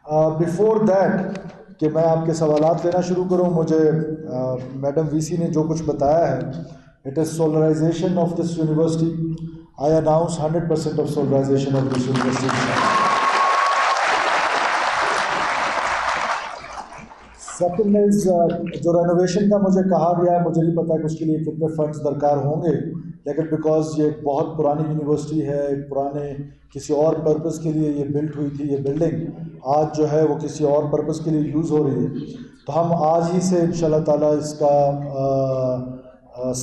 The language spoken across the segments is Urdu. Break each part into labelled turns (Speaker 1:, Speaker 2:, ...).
Speaker 1: بفور دیٹ کہ میں آپ کے سوالات لینا شروع کروں، مجھے میڈم وی سی نے جو کچھ بتایا ہے، it is solarisation of this university. I announce 100% of solarisation of this university. Second is جو رینوویشن کا مجھے کہا گیا ہے، مجھے نہیں پتا کہ اس کے لیے کتنے فنڈز درکار ہوں گے، لیکن بیکاز یہ ایک بہت پرانی یونیورسٹی ہے، ایک پرانے کسی اور پرپز کے لیے یہ بلڈ ہوئی تھی، یہ بلڈنگ آج جو ہے وہ کسی اور پرپز کے لیے یوز ہو رہی ہے. تو ہم آج ہی سے انشاءاللہ تعالیٰ اس کا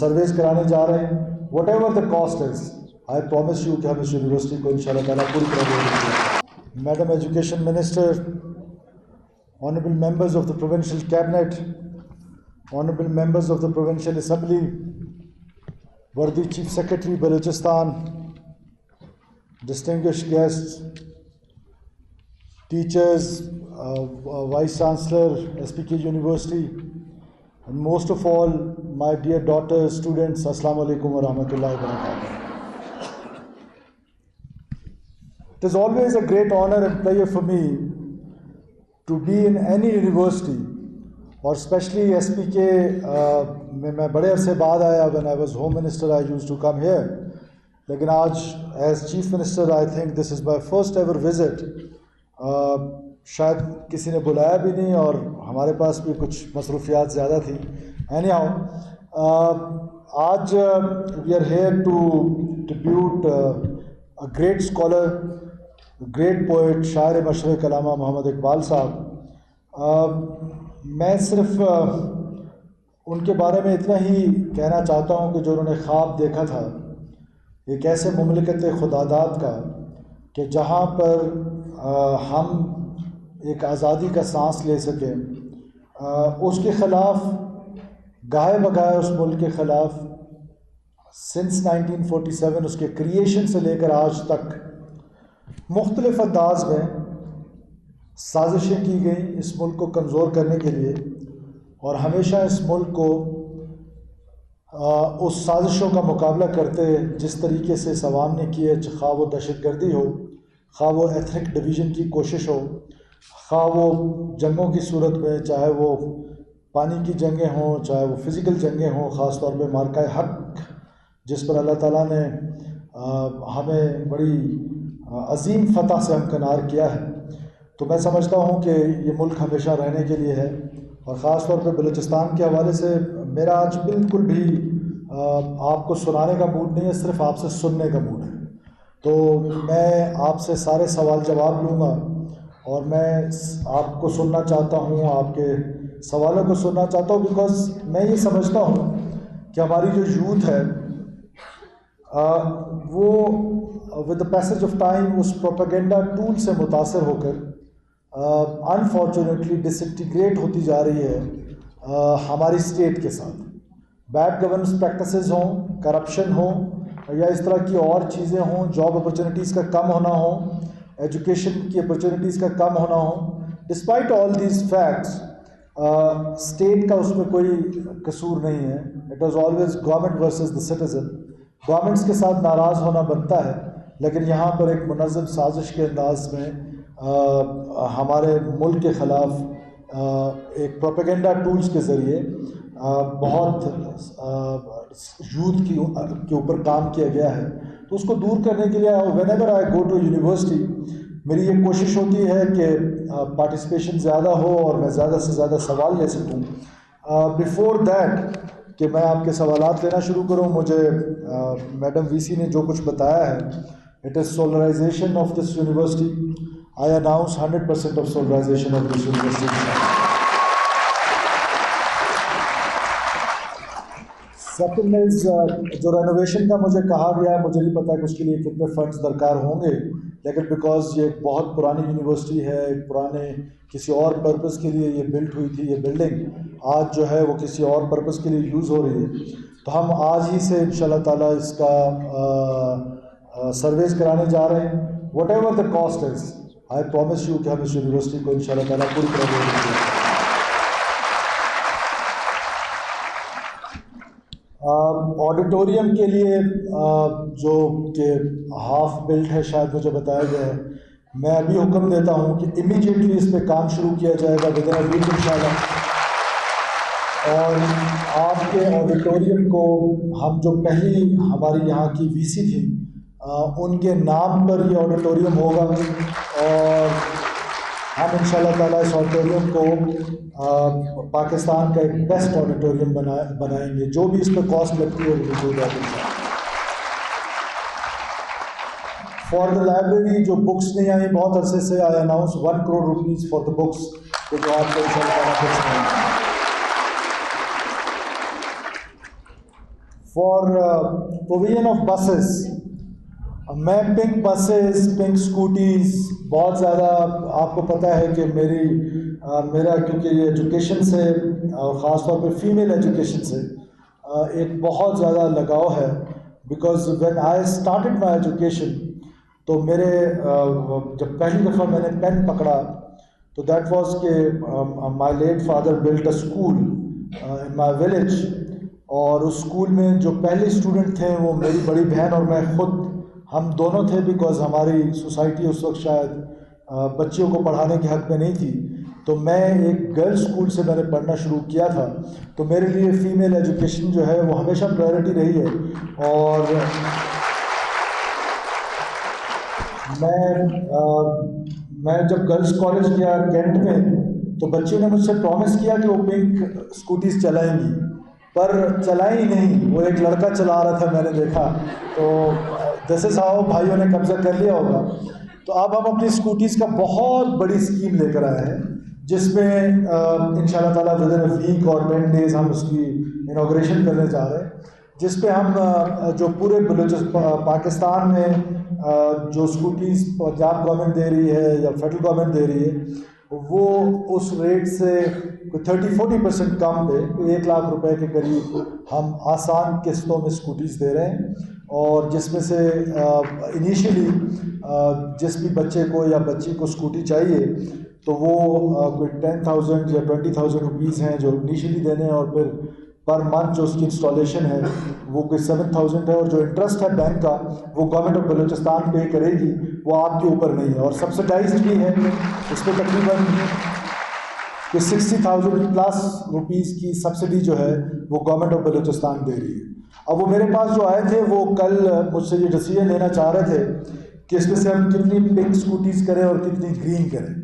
Speaker 1: سرویز کرانے جا رہے ہیں. What ever the cost is, I promise you کہ ہم اس یونیورسٹی کو انشاءاللہ تعالیٰ پوری طرح دے دیں گے. Madam education minister, Honorable members of the Provincial Cabinet, Honorable members of the Provincial Assembly, Worthy Chief Secretary Balochistan, distinguished guests, teachers, Vice Chancellor, SPK University, and most of all, my dear daughters, students, Assalamu alaikum wa rahmatullahi wa barakatuh. It is always a great honor and pleasure for me to be in any university, اور اسپیشلی ایس پی کے میں بڑے عرصے بعد آیا. when I was home minister I used to come here, لیکن آج as chief minister I think this is my first ever visit. شاید کسی نے بلایا بھی نہیں اور ہمارے پاس بھی کچھ مصروفیات زیادہ تھیں. anyhow, آج we are here to tribute a great scholar, great poet, شاعر مشرق علامہ محمد اقبال صاحب. میں صرف ان کے بارے میں اتنا ہی کہنا چاہتا ہوں کہ جو انہوں نے خواب دیکھا تھا ایک ایسے مملکت خداداد کا کہ جہاں پر ہم ایک آزادی کا سانس لے سکیں، اس کے خلاف گائے بگائے اس ملک کے خلاف سنس 1947 اس کے کریشن سے لے کر آج تک مختلف انداز میں سازشیں کی گئیں اس ملک کو کمزور کرنے کے لیے، اور ہمیشہ اس ملک کو اس سازشوں کا مقابلہ کرتے جس طریقے سے اس عوام نے کی ہے، خواہ وہ دہشت گردی ہو، خواہ وہ ایتھنک ڈویژن کی کوشش ہو، خواہ وہ جنگوں کی صورت میں، چاہے وہ پانی کی جنگیں ہوں، چاہے وہ فزیکل جنگیں ہوں، خاص طور پہ مارکہ حق جس پر اللہ تعالیٰ نے ہمیں بڑی عظیم فتح سے ہمکنار کیا ہے. تو میں سمجھتا ہوں کہ یہ ملک ہمیشہ رہنے کے لیے ہے، اور خاص طور پہ بلوچستان کے حوالے سے میرا آج بالکل بھی آپ کو سنانے کا موڈ نہیں ہے، صرف آپ سے سننے کا موڈ ہے. تو میں آپ سے سارے سوال جواب لوں گا، اور میں آپ کو سننا چاہتا ہوں، آپ کے سوالوں کو سننا چاہتا ہوں، بیکاز میں یہ سمجھتا ہوں کہ ہماری جو یوتھ ہے وہ with the passage of time اس پروپیگنڈا ٹول سے متاثر ہو کر انفارچونیٹلی ڈس انٹیگریٹ ہوتی جا رہی ہے ہماری اسٹیٹ کے ساتھ. بیڈ گورننس پریکٹسز ہوں، کرپشن ہوں، یا اس طرح کی اور چیزیں ہوں، جاب اپرچونیٹیز کا کم ہونا ہو، ایجوکیشن کی اپرچونیٹیز کا کم ہونا ہو. Despite all these facts state کا اس میں کوئی قصور نہیں ہے. It was always government versus the citizen. Governments کے ساتھ ناراض ہونا بنتا ہے، لیکن یہاں پر ایک منظم سازش کے انداز میں ہمارے ملک کے خلاف ایک پروپیگنڈا ٹولز کے ذریعے بہت یوتھ کے اوپر کام کیا گیا ہے. تو اس کو دور کرنے کے لیے whenever I go to university میری یہ کوشش ہوتی ہے کہ پارٹیسپیشن زیادہ ہو اور میں زیادہ سے زیادہ سوال لے سکوں. بفور دیٹ کہ میں آپ کے سوالات لینا شروع کروں، مجھے میڈم وی سی نے جو کچھ بتایا ہے، it is solarisation of this university. I announce 100% of solarisation of this university. Second is جو رینوویشن کا مجھے کہا گیا ہے، مجھے نہیں پتا کہ اس کے لیے کتنے فنڈز درکار ہوں گے، لیکن بیکاز یہ ایک بہت پرانی یونیورسٹی ہے، ایک پرانے کسی اور پرپز کے لیے یہ بلڈ ہوئی تھی، یہ بلڈنگ آج جو ہے وہ کسی اور پرپز کے لیے یوز ہو رہی ہے. تو ہم آج ہی سے انشاءاللہ تعالیٰ اس کا سرویز کرانے جا رہے ہیں. What ever the cost is, I promise you کہ ہم اس یونیورسٹی کو انشاءاللہ تعالیٰ پوری طرح دے دیں گے. آڈیٹوریم کے لیے جو کہ ہاف بلڈ ہے، شاید مجھے بتایا گیا ہے، میں ابھی حکم دیتا ہوں کہ امیجیٹلی اس پہ کام شروع کیا جائے گا ود ان اے ویک انشاءاللہ. اور آپ کے آڈیٹوریم کو ہم جو پہلی ہماری یہاں کی وی سی تھی ان کے نام پر یہ آڈیٹوریم ہوگا، اور ہم ان شاء اللہ تعالیٰ اس آڈیٹوریم کو پاکستان کا ایک بیسٹ آڈیٹوریم بنائیں گے. جو بھی اس پہ کاسٹ لگتی ہے وہ موجود ہے. فار دا لائبریری جو بکس نہیں آئی بہت عرصے سے، I announce 1 crore rupees for the books, جو آپ کو ان شاء اللہ تعالیٰ بکس ملیں گے. فار پروویژن آف بسز، میں پنک بسز، پنک اسکوٹیز بہت زیادہ، آپ کو پتہ ہے کہ میرا کیونکہ یہ ایجوکیشن سے اور خاص طور پہ فیمیل ایجوکیشن سے ایک بہت زیادہ لگاؤ ہے. Because when I started my education, تو میرے جب پہلی دفعہ میں نے پین پکڑا تو دیٹ واز کہ my late father built a school in my village, اور اس اسکول میں جو پہلے اسٹوڈنٹ تھے وہ میری بڑی بہن اور میں خود، ہم دونوں تھے. بیکاز ہماری سوسائٹی اس وقت شاید بچیوں کو پڑھانے کے حق میں نہیں تھی، تو میں ایک گرلز اسکول سے میں نے پڑھنا شروع کیا تھا. تو میرے لیے فیمیل ایجوکیشن جو ہے وہ ہمیشہ پرائرٹی رہی ہے. اور میں جب گرلز کالج گیا کینٹ میں، تو بچیوں نے مجھ سے پرومس کیا کہ وہ پنک اسکوٹیز چلائیں گی، پر چلائی نہیں. وہ ایک لڑکا چلا رہا تھا، میں نے دیکھا، تو جیسے صاحب بھائیوں نے قبضہ کر لیا ہوگا. تو اب ہم اپنی اسکوٹیز کا بہت بڑی اسکیم لے کر آئے ہیں، جس میں ان شاء اللہ تعالیٰ ود ان اے ویک اور 10 days ہم اس کی انوگریشن کرنے جا رہے ہیں، جس پہ ہم جو پورے پاکستان میں جو اسکوٹیز پنجاب گورنمنٹ دے رہی ہے یا فیڈرل گورنمنٹ دے رہی ہے، وہ اس ریٹ سے 30-40% کم پہ 1 لاکھ روپے کے قریب ہم آسان قسطوں میں اسکوٹیز دے رہے ہیں. اور جس میں سے انیشیلی جس بھی بچے کو یا بچی کو اسکوٹی چاہیے تو وہ کوئی 10,000 یا 20,000 روپیز ہیں جو انیشیلی دینے ہیں، اور پھر پر منتھ جو اس کی انسٹالیشن ہے وہ کوئی 7,000 ہے، اور جو انٹرسٹ ہے بینک کا وہ گورنمنٹ آف بلوچستان پے کرے گی، وہ آپ کے اوپر نہیں ہے. اور سبسڈائزڈ بھی ہے، اس پہ تقریباً کہ 60,000 پلس روپیز کی سبسڈی جو ہے وہ گورنمنٹ آف بلوچستان دے رہی ہے. اب وہ میرے پاس جو آئے تھے وہ کل مجھ سے یہ ڈیسیژن لینا چاہ رہے تھے کہ اس میں سے ہم کتنی پنک اسکوٹیز کریں اور کتنی گرین کریں.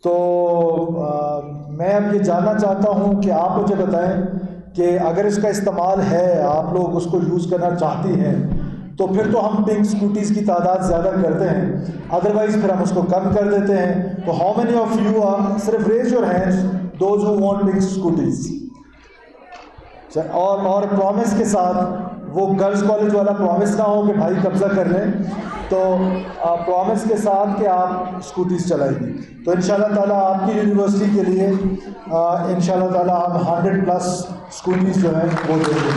Speaker 1: تو میں اب یہ جاننا چاہتا ہوں کہ آپ مجھے بتائیں کہ اگر اس کا استعمال ہے، آپ لوگ اس کو یوز کرنا چاہتی ہیں، تو پھر تو ہم پنک اسکوٹیز کی تعداد زیادہ کرتے ہیں، ادروائز پھر ہم اس کو کم کر دیتے ہیں. تو how many of you are, صرف raise your hands those who want pink scooties. اور پرومس کے ساتھ، وہ گرلز کالج والا پرومس نہ ہو کہ بھائی قبضہ کر لیں، تو پرومس کے ساتھ کہ آپ اسکوٹیز چلائیں گی. تو ان شاء اللہ تعالیٰ آپ کی یونیورسٹی کے لیے ان شاء اللہ تعالیٰ ہم 100+ اسکوٹیز جو ہیں وہ دیں گے.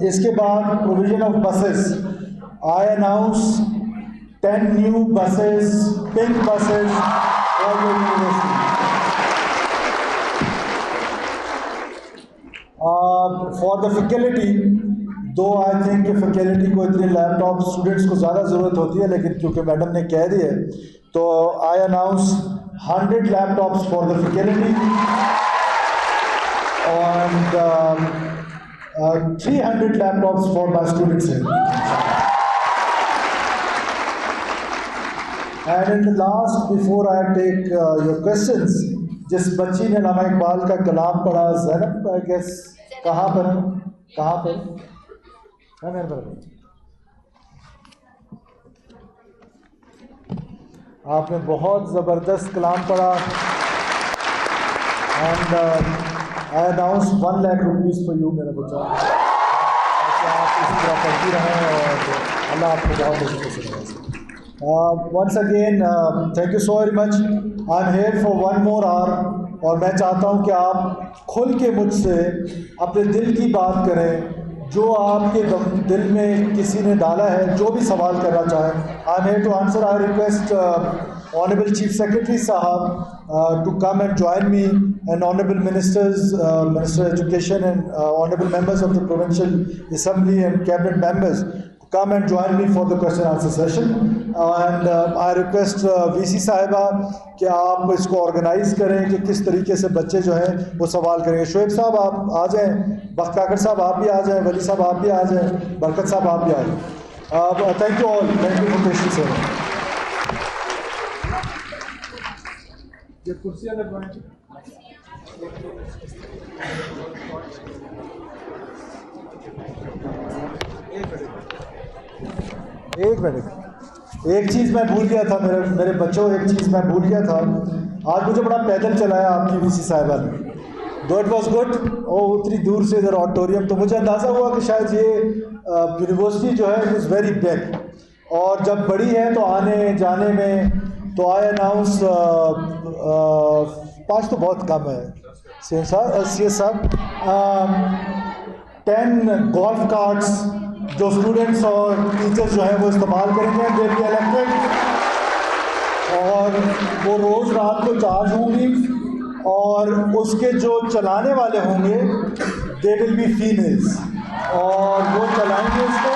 Speaker 1: اس کے بعد provision of buses, I announce 10 new buses, pink buses for your university. For the faculty, though I think کہ فیکلٹی کو اتنے لیپ ٹاپ اسٹوڈنٹس کو زیادہ ضرورت ہوتی ہے، لیکن کیونکہ میڈم نے کہہ دی ہے تو I announce 100 laptops for the faculty and 300 laptops for my students. And in the last before I take your questions, جس بچی نے علامہ اقبال کا کلام پڑھا، زینب آئی گیس، کہاں پر آپ نے بہت زبردست کلام پڑھا. And I announce 1 lakh rupees for you میرا بچہ. آپ اسی طرح پڑھتی رہیں اور اللہ آپ کو بہت اچھے سے رہے. Once again, thank you so very much. I'm here for 1 more hour. اور میں چاہتا ہوں کہ آپ کھل کے مجھ سے اپنے دل کی بات کریں، جو آپ کے دل میں کسی نے ڈالا ہے، جو بھی سوال کرنا چاہیں. I'm here to answer. I request Honorable Chief Secretary Sahab to come and join me, and Honorable Ministers, Minister of Education and Honorable members of the Provincial Assembly and Cabinet members to come and join me for the question answer session. And I request VC Sahiba کہ آپ اس کو آرگنائز کریں کہ کس طریقے سے بچے جو ہیں وہ سوال کریں گے. شعیب صاحب آپ آ جائیں, بخت کاکڑ صاحب آپ بھی آ جائیں, ولی صاحب آپ بھی آ جائیں, برکت صاحب آپ بھی آ جائیں. Thank you all, thank you for patience. یہ کرسیاں لگوائیں. ایک منٹ, ایک چیز میں بھول گیا تھا میرے بچوں, ایک چیز میں بھول گیا تھا. آج مجھے بڑا پیدل چلایا آپ کی وی سی صاحبہ نے. دو اٹ واز گڈ. اور اتنی دور سے ادھر آڈیٹوریم, تو مجھے اندازہ ہوا کہ شاید یہ یونیورسٹی جو ہے اٹ از ویری بگ, اور جب بڑی ہے تو آنے جانے میں تو آئی اناؤنس 5 تو بہت کم ہے سی ایس صاحب, 10 گولف کارٹس جو اسٹوڈنٹس اور ٹیچرس جو ہیں وہ استعمال کریں گے. دے بی الیکٹرک, اور وہ روز رات کو چارج ہوں گی, اور اس کے جو چلانے والے ہوں گے دے ول بی فیمیلز, اور وہ چلائیں گے اس کو,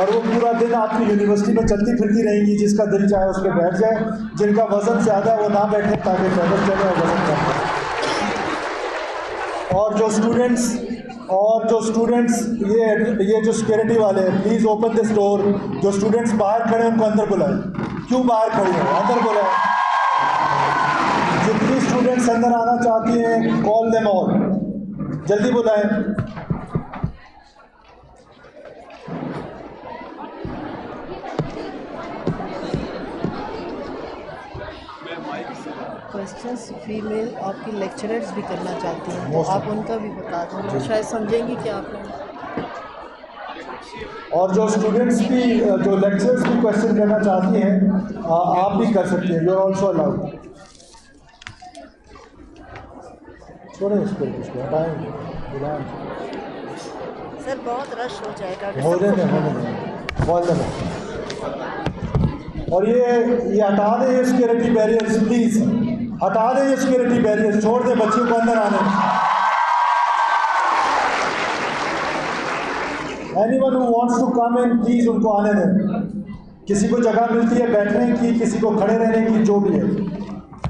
Speaker 1: اور وہ پورا دن آپ کی یونیورسٹی میں چلتی پھرتی رہیں گی. جس کا دل چاہے اس پہ بیٹھ جائے, جن کا وزن زیادہ ہے وہ نہ بیٹھے تاکہ پیدل چلے اور وزن کم ہو. اور جو اسٹوڈنٹس یہ جو سیکورٹی والے ہیں, پلیز اوپن دس ڈور. جو اسٹوڈنٹس باہر کھڑے ہیں ان کو اندر بلائیں. کیوں باہر کھڑے ہیں, اندر بلائیں. جتنی اسٹوڈنٹس اندر آنا چاہتی ہیں کال دیم آل, جلدی بلائیں.
Speaker 2: کوشچنس فیمیل آپ کی لیکچررز بھی کرنا چاہتی ہیں, تو آپ ان کا بھی بتا دیں, شاید سمجھیں گی کہ آپ نے.
Speaker 1: اور جو اسٹوڈنٹس بھی, جو لیکچررز بھی کوشچن کرنا چاہتی ہیں آپ بھی کر سکتے ہیں. You are also allowed. چھوڑیں اس کو ہٹائیں گے, بلائیں.
Speaker 2: سر بہت رش ہو جائے گا.
Speaker 1: ہونے دیں. اور یہ ہٹا دیں یہ سیکورٹی بیریئرز, پلیز ہٹا دیں یہ سیکورٹی بیریئرز, چھوڑ دیں بچیوں کو اندر آنے. Anyone who wants to come in, please ان کو آنے دیں. کسی کو جگہ ملتی ہے بیٹھنے کی, کسی کو کھڑے رہنے کی, جو بھی ہے.